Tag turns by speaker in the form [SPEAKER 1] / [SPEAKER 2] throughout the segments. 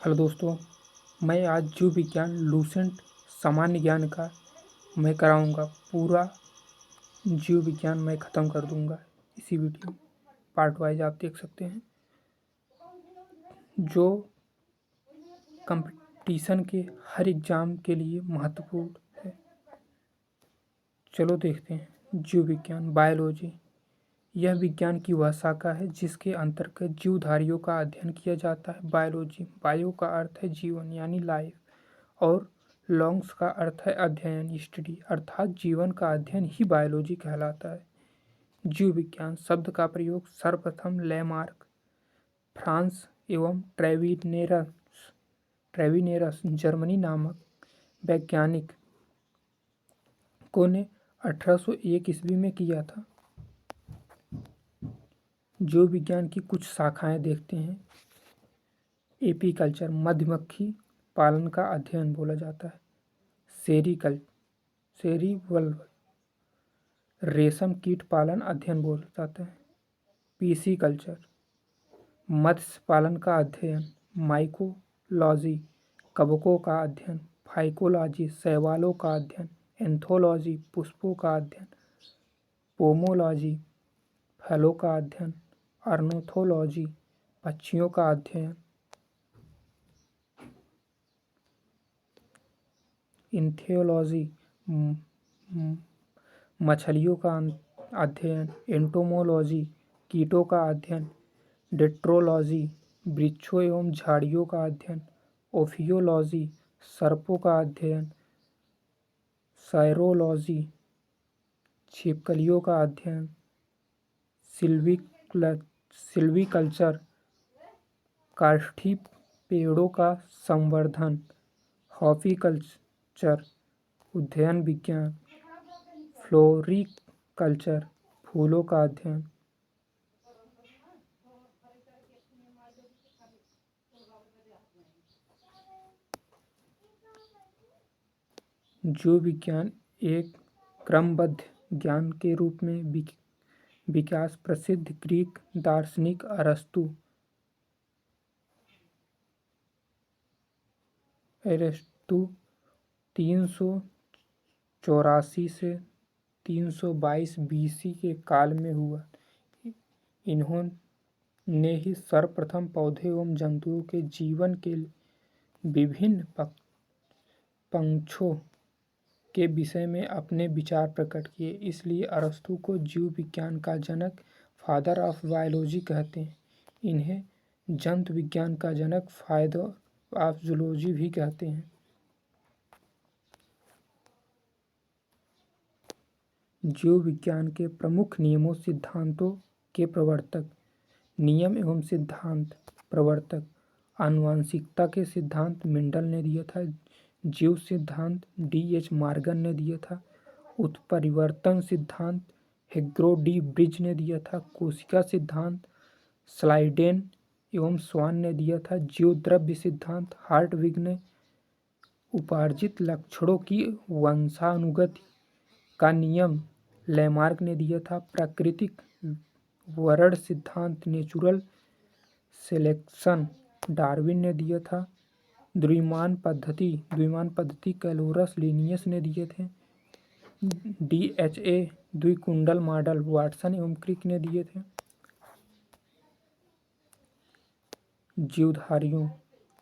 [SPEAKER 1] Hello दोस्तों, मैं आज जीव विज्ञान लूसेंट सामान्य ज्ञान का मैं कराऊंगा। पूरा जीव विज्ञान मैं ख़त्म कर दूंगा इसी वीडियो में। पार्ट वाइज आप देख सकते हैं जो कंपटीशन के हर एग्ज़ाम के लिए महत्वपूर्ण है। चलो देखते हैं। जीव विज्ञान बायोलॉजी यह विज्ञान की वह शाखा है जिसके अंतर्गत जीवधारियों का अध्ययन किया जाता है। बायोलॉजी, बायो का अर्थ है जीवन यानी लाइफ, और लॉन्ग्स का अर्थ है अध्ययन स्टडी, अर्थात जीवन का अध्ययन ही बायोलॉजी कहलाता है। जीव विज्ञान शब्द का प्रयोग सर्वप्रथम लैमार्क, फ्रांस एवं ट्रेविनेरस जर्मनी नामक वैज्ञानिक को ने 1801 ईस्वी में किया था। जीव विज्ञान की कुछ शाखाएं देखते हैं। एपीकल्चर मधुमक्खी पालन का अध्ययन बोला जाता है। सेरीवल्व रेशम कीट पालन अध्ययन बोला जाता है। पीसीकल्चर मत्स्य पालन का अध्ययन। माइकोलॉजी कवकों का अध्ययन। फाइकोलॉजी शैवालों का अध्ययन। एंथोलॉजी पुष्पों का अध्ययन। पोमोलॉजी फलों का अध्ययन। ऑर्निथोलॉजी पक्षियों का अध्ययन। इन्थेलॉजी मछलियों का अध्ययन। एंटोमोलॉजी कीटों का अध्ययन। डेट्रोलॉजी वृक्षों एवं झाड़ियों का अध्ययन। ओफियोलॉजी सर्पों का अध्ययन। सायरोलॉजी छिपकलियों का अध्ययन। सिल्वीकल्चर काष्ठी पेड़ों का संवर्धन। हॉर्टिकल्चर उद्यान विज्ञान। फ्लोरिकल्चर फूलों का अध्ययन। जीव विज्ञान एक क्रमबद्ध ज्ञान के रूप में विकास प्रसिद्ध ग्रीक दार्शनिक अरस्तु 384 से 322 BC के काल में हुआ। इन्होंने ही सर्वप्रथम पौधे एवं जंतुओं के जीवन के विभिन्न पक्षों के विषय में अपने विचार प्रकट किए। इसलिए अरस्तु को जीव विज्ञान का जनक, फादर ऑफ बायोलॉजी कहते हैं। इन्हें जंतु विज्ञान का जनक, फादर ऑफ जूलॉजी भी कहते हैं। जीव विज्ञान के प्रमुख नियमों सिद्धांतों के प्रवर्तक। नियम एवं सिद्धांत प्रवर्तक आनुवंशिकता के सिद्धांत मेंडल ने दिया था। जीव सिद्धांत D.H. मॉर्गन ने दिया था। उत्परिवर्तन सिद्धांत हेग्रो डी ब्रिज ने दिया था। कोशिका सिद्धांत स्लाइडेन एवं स्वान ने दिया था। जीव द्रव्य सिद्धांत हार्टविग ने। उपार्जित लक्षणों की वंशानुगति का नियम लैमार्क ने दिया था। प्राकृतिक वर्ण सिद्धांत नेचुरल सिलेक्शन डार्विन ने दिया था। द्विमान पद्धति कैलोरस लिनियस ने दिए थे। DHA द्विकुंडल मॉडल वाटसन एवं क्रिक ने दिए थे। जीवधारियों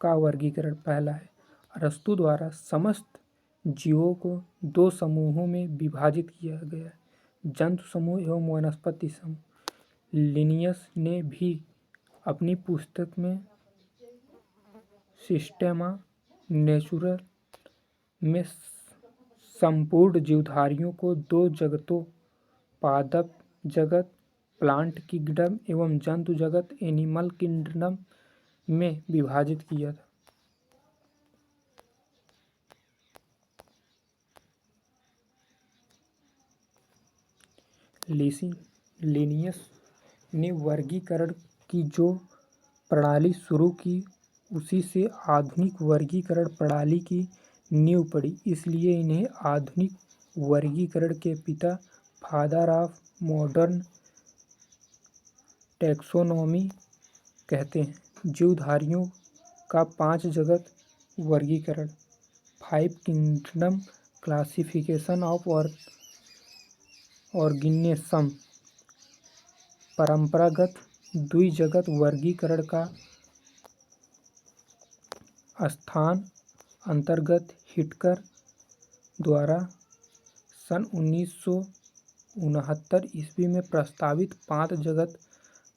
[SPEAKER 1] का वर्गीकरण पहला है। अरस्तु द्वारा समस्त जीवों को दो समूहों में विभाजित किया गया है, जंतु समूह एवं वनस्पति समूह। लिनियस ने भी अपनी पुस्तक में सिस्टेमा नेचुरल में संपूर्ण जीवधारियों को दो जगतों, पादप जगत प्लांट किंगडम एवं जंतु जगत एनिमल किंगडम में विभाजित किया था। लिनियस ने वर्गीकरण की जो प्रणाली शुरू की, उसी से आधुनिक वर्गीकरण प्रणाली की नींव पड़ी। इसलिए इन्हें आधुनिक वर्गीकरण के पिता, फादर ऑफ मॉडर्न टैक्सोनॉमी कहते हैं। जीवधारियों का 5 जगत वर्गीकरण। 5 किंगडम क्लासिफिकेशन ऑफ ऑर्गेनिज्म। परंपरागत द्विजगत वर्गीकरण का स्थान अंतर्गत हिटकर द्वारा सन 1969 ईस्वी में प्रस्तावित 5 जगत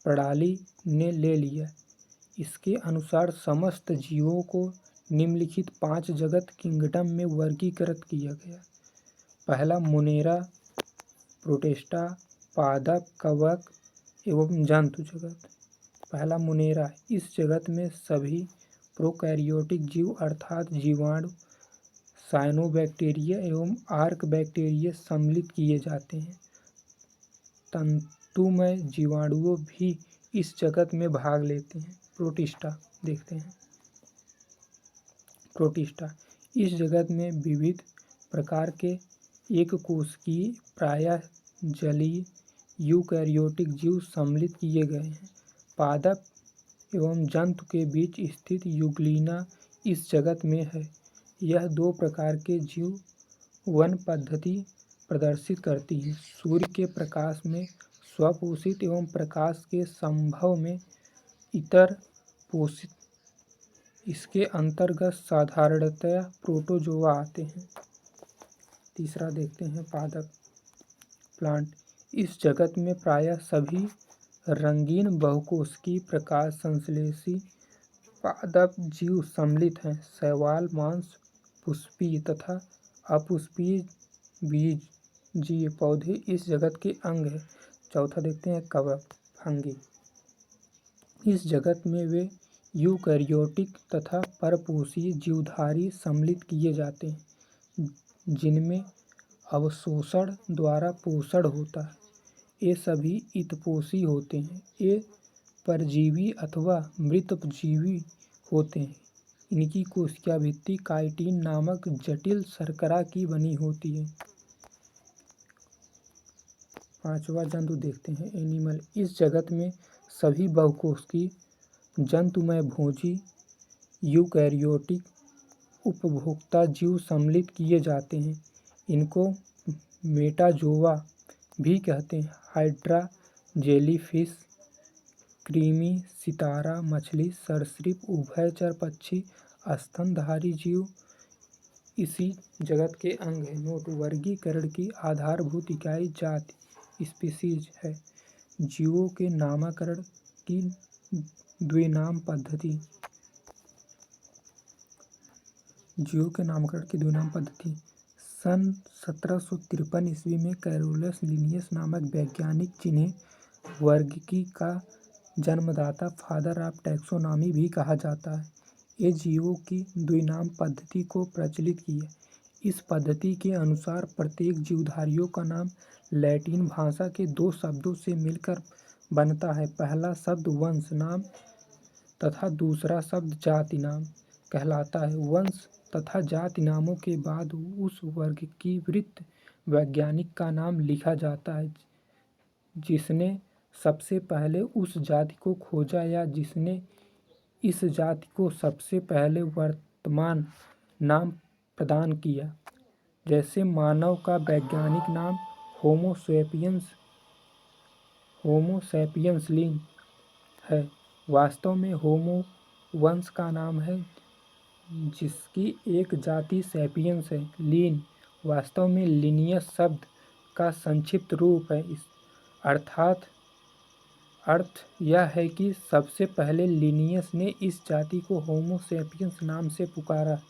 [SPEAKER 1] प्रणाली ने ले लिया। इसके अनुसार समस्त जीवों को निम्नलिखित 5 जगत किंगडम में वर्गीकृत किया गया। पहला मोनेरा, प्रोटिस्टा, पादप, कवक एवं जंतु जगत। पहला मोनेरा। इस जगत में सभी प्रोकैरियोटिक जीव अर्थात जीवाणु, साइनोबैक्टीरिया एवं आर्क बैक्टीरिया सम्मिलित किए जाते हैं। तंतुमय जीवाणुओं भी इस जगत में भाग लेते हैं। प्रोटिस्टा देखते हैं। प्रोटिस्टा। इस जगत में विविध प्रकार के एक कोशिकीय प्रायः जलीय यूकैरियोटिक जीव सम्मिलित किए गए हैं। पादप एवं जंतु के बीच स्थित यूग्लिना इस जगत में है। यह 2 प्रकार के जीवन पद्धति प्रदर्शित करती है। सूर्य के प्रकाश में स्वपोषित एवं प्रकाश के संभव में इतर पोषित। इसके अंतर्गत साधारणतया प्रोटोजोआ आते हैं। तीसरा देखते हैं पादप प्लांट। इस जगत में प्रायः सभी रंगीन बहुकोशिकीय प्रकाश संश्लेषी पादप जीव सम्मिलित हैं। शैवाल, मांस, पुष्पीय तथा अपुष्पीय बीजीय पौधे इस जगत के अंग हैं। चौथा देखते हैं कवक, फंगी। इस जगत में वे यूकैरियोटिक तथा परपोषीय जीवधारी सम्मिलित किए जाते हैं जिनमें अवशोषण द्वारा पोषण होता है। ये सभी ईथपोषी होते हैं। ये परजीवी अथवा मृतजीवी होते हैं। इनकी कोशिका भित्ति काइटिन नामक जटिल शर्करा की बनी होती है। पांचवा जंतु देखते हैं एनिमल। इस जगत में सभी बहुकोशिकीय जंतुमय भोजी यूकैरियोटिक उपभोक्ता जीव सम्मिलित किए जाते हैं। इनको मेटाजोआ भी कहते हैं। हाइड्रा, जेलीफिश, कृमि, सितारा मछली, सरीसृप, उभयचर पक्षी, स्तनधारी जीव इसी जगत के अंग हैं। नोट: वर्गीकरण की आधारभूत इकाई जाति स्पीशीज है। जीवों के नामकरण की द्विनाम पद्धति। जीवों के नामकरण की द्विनाम पद्धति सन 1753 ईस्वी में कैरोलस लिनियस नामक वैज्ञानिक, जिन्हें वर्गीकी का जन्मदाता फादर ऑफ टैक्सोनॉमी भी कहा जाता है, ये जीवों की द्विनाम पद्धति को प्रचलित किया। इस पद्धति के अनुसार प्रत्येक जीवधारियों का नाम लैटिन भाषा के 2 शब्दों से मिलकर बनता है। पहला शब्द वंश नाम तथा दूसरा शब्द जाति नाम कहलाता है। वंश तथा जाति नामों के बाद उस वर्गीकृत वैज्ञानिक का नाम लिखा जाता है जिसने सबसे पहले उस जाति को खोजा या जिसने इस जाति को सबसे पहले वर्तमान नाम प्रदान किया। जैसे मानव का वैज्ञानिक नाम होमो सैपियंस है, वास्तव में होमो वंश का नाम है जिसकी एक जाति सैपियंस है। लीन वास्तव में लिनियस शब्द का संक्षिप्त रूप है। अर्थ यह है कि सबसे पहले लिनियस ने इस जाति को होमो सैपियंस नाम से पुकारा।